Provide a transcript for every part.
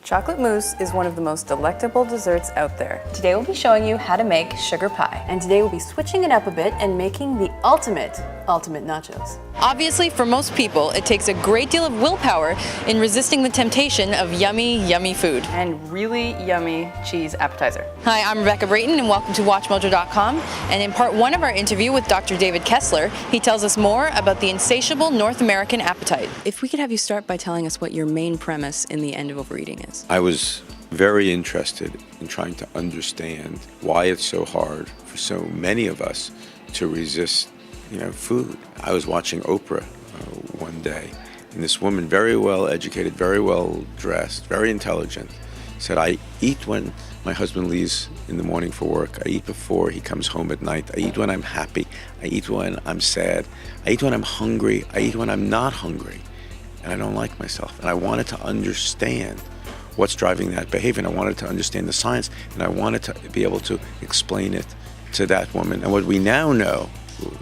Chocolate mousse is one of the most delectable desserts out there. Today we'll be showing you how to make sugar pie. And today we'll be switching it up a bit and making the ultimate nachos. Obviously, for most people, it takes a great deal of willpower in resisting the temptation of yummy, yummy food. And really yummy cheese appetizer. Hi, I'm Rebecca Brayton and welcome to WatchMojo.com. And in part one of our interview with Dr. David Kessler, he tells us more about the insatiable North American appetite. If we could have you start by telling us what your main premise in the End of Overeating is. I was very interested in trying to understand why it's so hard for so many of us to resist, food. I was watching Oprah one day, and this woman, very well educated, very well dressed, very intelligent, said, "I eat when my husband leaves in the morning for work. I eat before he comes home at night. I eat when I'm happy. I eat when I'm sad. I eat when I'm hungry. I eat when I'm not hungry. And I don't like myself." And I wanted to understand what's driving that behavior, and I wanted to understand the science, and I wanted to be able to explain it to that woman. And what we now know,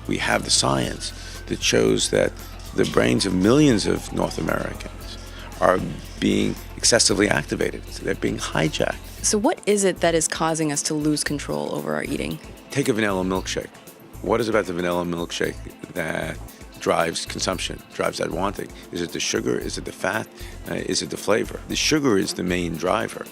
we have the science that shows that the brains of millions of North Americans are being excessively activated. So they're being hijacked. So what is it that is causing us to lose control over our eating? Take a vanilla milkshake. What is about the vanilla milkshake that drives consumption, drives that wanting? Is it the sugar? Is it the fat? Is it the flavor? The sugar is the main driver.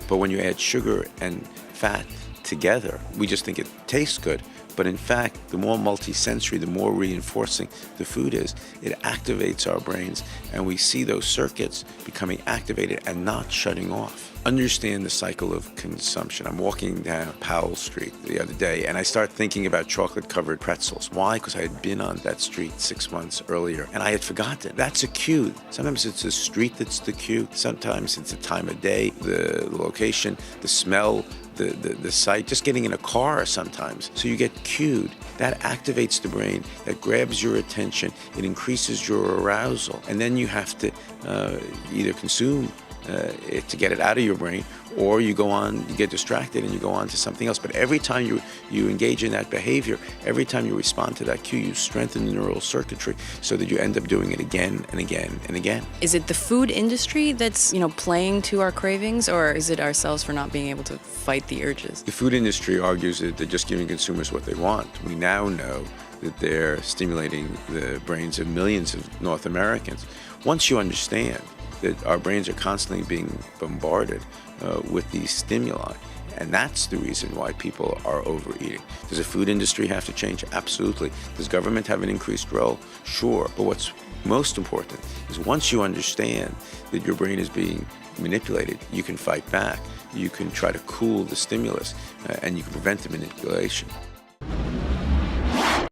But when you add sugar and fat together, we just think it tastes good. But in fact, the more multisensory, the more reinforcing the food is, it activates our brains, and we see those circuits becoming activated and not shutting off. Understand the cycle of consumption. I'm walking down Powell Street the other day, and I start thinking about chocolate-covered pretzels. Why? Because I had been on that street 6 months earlier, and I had forgotten. That's a cue. Sometimes it's the street that's the cue. Sometimes it's the time of day, the location, the smell, the sight, just getting in a car sometimes. So you get cued. That activates the brain, that grabs your attention, it increases your arousal. And then you have to either consume it to get it out of your brain, or you go on, you get distracted and you go on to something else. But every time you engage in that behavior, every time you respond to that cue, you strengthen the neural circuitry so that you end up doing it again and again and again. Is it the food industry that's, playing to our cravings, or is it ourselves for not being able to fight the urges? The food industry argues that they're just giving consumers what they want. We now know that they're stimulating the brains of millions of North Americans. Once you understand that our brains are constantly being bombarded with these stimuli, and that's the reason why people are overeating. Does the food industry have to change? Absolutely. Does government have an increased role? Sure. But what's most important is once you understand that your brain is being manipulated, you can fight back. You can try to cool the stimulus, and you can prevent the manipulation.